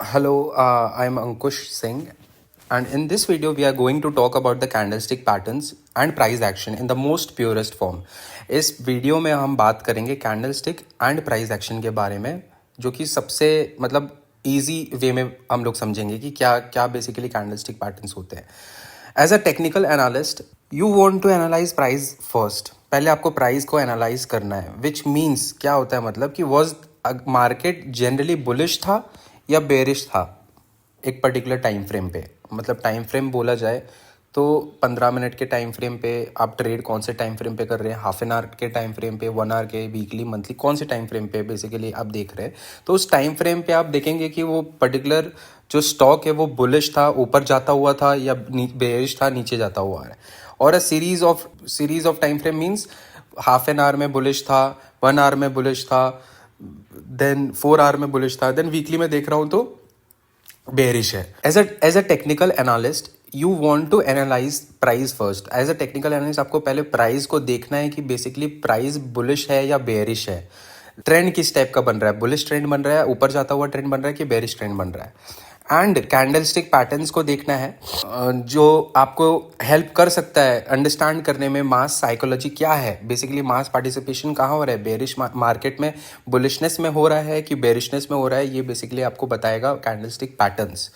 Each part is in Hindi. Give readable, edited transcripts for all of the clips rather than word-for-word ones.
Hello, I am Ankush Singh, and in this video, we are going to talk about the candlestick patterns and price action in the most purest form. इस वीडियो में हम बात करेंगे कैंडलस्टिक एंड प्राइस एक्शन के बारे में, जो कि सबसे इजी वे में हम लोग समझेंगे कि क्या क्या बेसिकली कैंडलस्टिक पैटर्न्स होते हैं. As a technical analyst you want to analyse price first. पहले आपको प्राइस को एनालाइज करना है, विच मीन्स क्या होता है, मतलब कि वॉज मार्केट जनरली बुलिश था या बेरिश था एक पर्टिकुलर टाइम फ्रेम पे. मतलब टाइम फ्रेम बोला जाए तो 15 मिनट के टाइम फ्रेम पे आप ट्रेड कौन से टाइम फ्रेम पे कर रहे हैं, हाफ एन आवर के टाइम फ्रेम पे, 1 आवर के, वीकली, मंथली, कौन से टाइम फ्रेम पे बेसिकली आप देख रहे हैं. तो उस टाइम फ्रेम पे आप देखेंगे कि वो पर्टिकुलर जो स्टॉक है वो बुलिश था, ऊपर जाता हुआ था, या बेरिश था, नीचे जाता हुआ है. और a series of time frame means half an hour में बुलिश था, 1 आवर में बुलिश था, देन 4 आवर में बुलिश था, देन वीकली में देख रहा हूँ तो बेरिश है. As a technical analyst you want to analyse price first. As a technical analyst आपको पहले प्राइस को देखना है कि बेसिकली प्राइस बुलिश है या बेरिश है. ट्रेंड किस टाइप का बन रहा है, बुलिश ट्रेंड बन रहा है, ऊपर जाता हुआ ट्रेंड बन रहा है, कि बेरिश ट्रेंड बन रहा है. एंड कैंडलस्टिक पैटर्न्स को देखना है, जो आपको हेल्प कर सकता है अंडरस्टैंड करने में मास साइकोलॉजी क्या है, बेसिकली मास पार्टिसिपेशन कहाँ हो रहा है, बेरिश मार्केट में बुलिशनेस में हो रहा है कि बेरिशनेस में हो रहा है. ये बेसिकली आपको बताएगा candlestick patterns.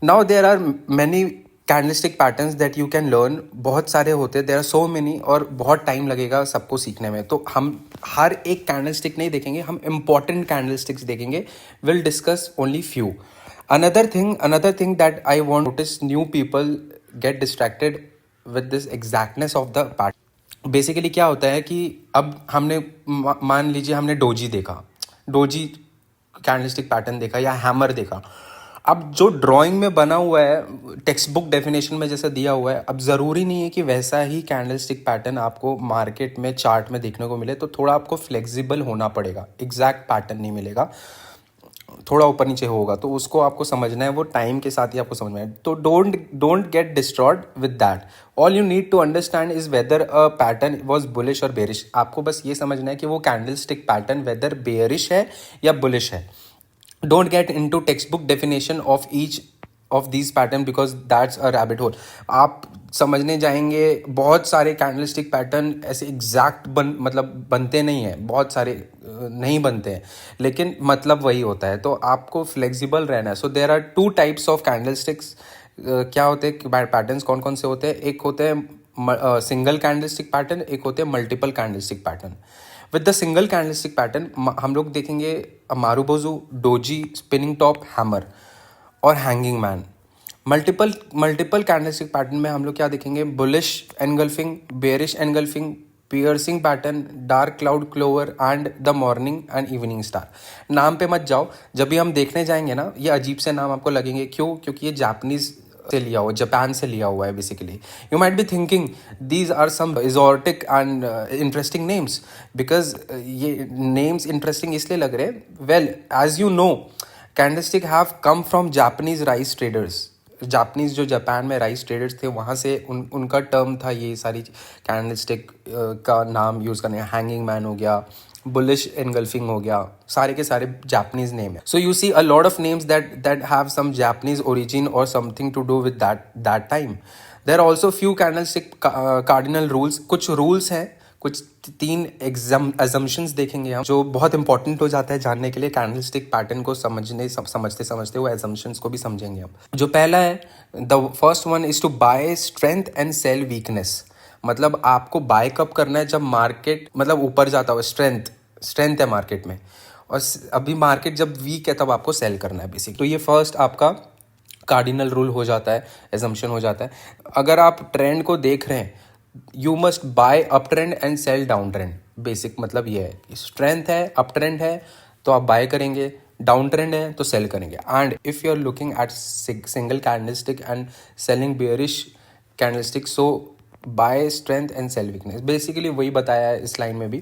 Now there are many candlestick patterns that you can learn. बहुत सारे होते हैं, देयर आर सो मेनी, और बहुत टाइम लगेगा सबको सीखने में. तो हम हर एक कैंडलस्टिक नहीं देखेंगे, हम इंपॉर्टेंट कैंडलस्टिक्स देखेंगे. Will discuss only few. Another thing that I want to notice, new people get distracted with this exactness of the pattern. Basically क्या होता है कि अब हमने मान लीजिए हमने डोजी देखा, डोजी कैंडलस्टिक पैटर्न देखा या हैमर देखा. अब जो ड्राइंग में बना हुआ है, टेक्स्ट बुक डेफिनेशन में जैसा दिया हुआ है, अब ज़रूरी नहीं है कि वैसा ही कैंडलस्टिक पैटर्न आपको मार्केट में चार्ट में देखने को मिले. तो थोड़ा आपको फ्लेक्सिबल होना पड़ेगा, एग्जैक्ट पैटर्न नहीं मिलेगा, थोड़ा ऊपर नीचे होगा. तो उसको आपको समझना है, वो टाइम के साथ ही आपको समझना है. तो don't get destroyed with that. All you need to understand is whether a pattern was bullish और बेरिश. आपको बस ये समझना है कि वो कैंडलस्टिक पैटर्न वेदर बेरिश है या बुलिश है. Don't get into textbook definition of each of these pattern because that's a rabbit hole. आप समझने जाएंगे बहुत सारे कैंडलस्टिक पैटर्न ऐसे एग्जैक्ट बनते नहीं हैं, बहुत सारे नहीं बनते हैं, लेकिन मतलब वही होता है. तो आपको फ्लेक्सिबल रहना है. So there are 2 types of candlesticks. क्या होते हैं पैटर्न्स, कौन कौन से होते हैं? एक होते हैं सिंगल कैंडलस्टिक पैटर्न, एक होते हैं multiple candlestick pattern. With the single candlestick pattern हम लोग देखेंगे marubozu, doji, spinning top, hammer और hanging man. Multiple candlestick pattern में हम लोग क्या देखेंगे? Bullish engulfing, bearish engulfing, piercing pattern, dark cloud cover and the morning and evening star. नाम पे मत जाओ, जब भी हम देखने जाएंगे ना, ये अजीब से नाम आपको लगेंगे. क्यों? क्योंकि ये जापानीज से लिया हुआ, जापान से लिया हुआ है. Basically you might be thinking these are some exotic and interesting names, because ये नेम्स इंटरेस्टिंग इसलिए लग रहे हैं. Well, as you know, candlestick have come from Japanese rice traders. Japanese जो जापान में राइस ट्रेडर्स थे, वहाँ से उनका टर्म था ये सारी कैंडलस्टिक का नाम यूज़ करने. हैंगिंग मैन हो गया, बुलिश एनगल्फिंग हो गया, सारे के सारे जापानीज नेम है. So you see a lot of names that have some Japanese origin और something to do with that time. There are also few candlestick cardinal rules. कुछ रूल्स हैं, कुछ 3 एजम्पशंस देखेंगे हम, जो बहुत इंपॉर्टेंट हो जाता है जानने के लिए. कैंडलस्टिक पैटर्न को समझते वो एजम्पशंस को भी समझेंगे हम. जो पहला है, the first one is to buy strength and sell weakness. मतलब आपको बाय कब करना है? जब मार्केट ऊपर जाता हो, स्ट्रेंथ है मार्केट में, और अभी मार्केट जब वीक है तब आपको सेल करना है बेसिक. तो ये फर्स्ट आपका कार्डिनल रूल हो जाता है, एजम्पशन हो जाता है. अगर आप ट्रेंड को देख रहे हैं, you must buy up trend and sell down trend. Basic मतलब ये है, स्ट्रेंथ है, अप ट्रेंड है तो आप बाय करेंगे, डाउन ट्रेंड है तो सेल करेंगे. And if you are looking at single candlestick and selling bearish candlestick, so buy strength and sell weakness. Basically वही बताया है इस लाइन में भी.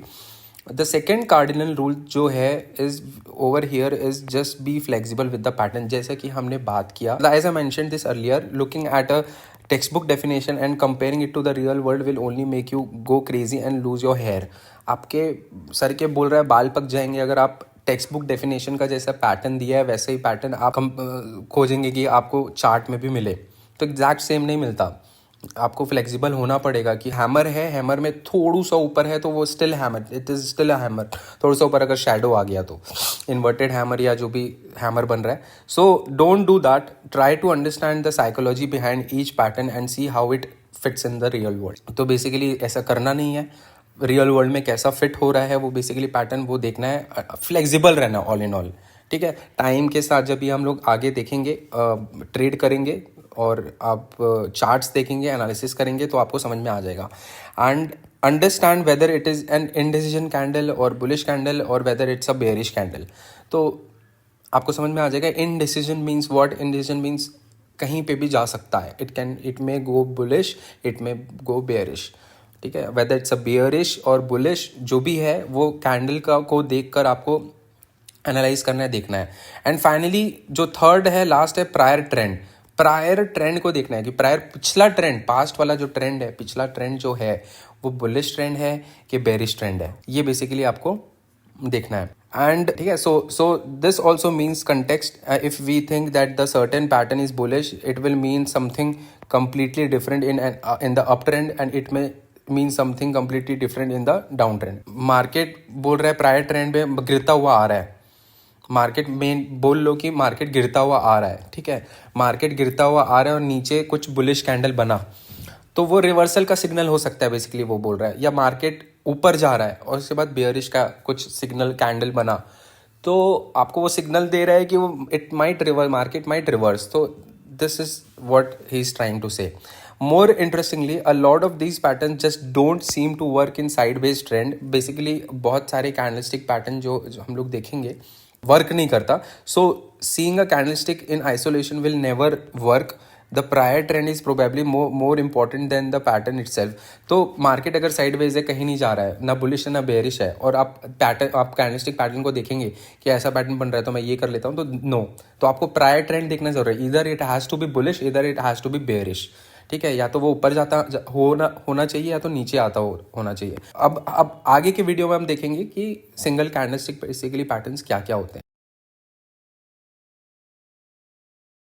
द सेकेंड कार्डिनल रूल जो है is over here is just be flexible with the pattern. जैसे कि हमने बात किया, as I mention this earlier, looking at a textbook definition and comparing it to the real world will only make you go crazy and lose your hair. आपके सर के बोल रहा है बाल पक जाएंगे अगर आप टेक्स्ट बुक डेफिनेशन का जैसा पैटर्न दिया है वैसे ही पैटर्न आप खोजेंगे कि आपको चार्ट में भी मिले, तो एग्जैक्ट सेम नहीं मिलता। आपको फ्लेक्सिबल होना पड़ेगा कि हैमर है, हैमर में थोड़ा सा ऊपर है तो वो still hammer, it is still a hammer. थोड़ा सा ऊपर अगर शेडो आ गया तो इन्वर्टेड हैमर या जो भी हैमर बन रहा है। So don't do that, try to understand the psychology behind each pattern and see how it fits in the real world. तो बेसिकली ऐसा करना नहीं है, रियल वर्ल्ड में कैसा फिट हो रहा है वो बेसिकली पैटर्न वो देखना है, फ्लेक्सिबल रहना ऑल इन ऑल, ठीक है। टाइम के साथ जब भी हम लोग आगे देखेंगे, ट्रेड करेंगे और आप चार्ट्स देखेंगे, एनालिसिस करेंगे तो आपको समझ में आ जाएगा। And understand whether it is an indecision candle और बुलिश कैंडल और whether it's a bearish candle. तो आपको समझ में आ जाएगा indecision means what. Indecision means कहीं पे भी जा सकता है, it may go bullish, it may go bearish, ठीक है। वेदर इट्स अ बेयरिश और बुलिश जो भी है वो कैंडल का को देखकर आपको एनालाइज करना है, देखना है। एंड फाइनली जो थर्ड है, लास्ट है, प्रायर ट्रेंड। प्रायर ट्रेंड को देखना है कि प्रायर पिछला ट्रेंड, पास्ट वाला जो ट्रेंड है, पिछला ट्रेंड जो है वो बुलिश ट्रेंड है कि बेरिश ट्रेंड है, ये बेसिकली आपको देखना है। एंड ठीक है, so this also means context. If we think that the certain pattern is bullish, it will mean something completely different in the up trend and it may mean something completely different in the downtrend. Market बोल रहा है प्रायर ट्रेंड में गिरता हुआ आ रहा है, मार्केट में बोल लो कि मार्केट गिरता हुआ आ रहा है, ठीक है। मार्केट गिरता हुआ आ रहा है और नीचे कुछ बुलिश कैंडल बना तो वो रिवर्सल का सिग्नल हो सकता है, बेसिकली वो बोल रहा है। या मार्केट ऊपर जा रहा है और उसके बाद बेयरिश का कुछ सिग्नल कैंडल बना तो आपको वो सिग्नल दे रहा है कि वो it might reverse, market might reverse. तो this is what he is trying to say. More interestingly, a lot of these patterns just don't seem to work in sideways trend. Basically, बहुत सारे candlestick pattern जो हम लोग देखेंगे वर्क नहीं करता। So seeing a candlestick in isolation will never work. The prior trend is probably more important than the pattern itself. तो मार्केट अगर साइडवेज है, कहीं नहीं जा रहा है, ना बुलिश है ना बेयरिश है, और आप कैंडलस्टिक पैटर्न को देखेंगे कि ऐसा पैटर्न बन रहा है तो मैं ये कर लेता हूँ, तो नो, तो आपको प्रायर ट्रेंड देखना जरूरी है। इधर it has to be bullish, इधर it has to be bearish, ठीक है। या तो वो ऊपर जाता होना चाहिए या तो नीचे आता होना चाहिए। अब आगे के वीडियो में हम देखेंगे कि सिंगल कैंडलस्टिक बेसिकली पैटर्न्स क्या क्या होते हैं।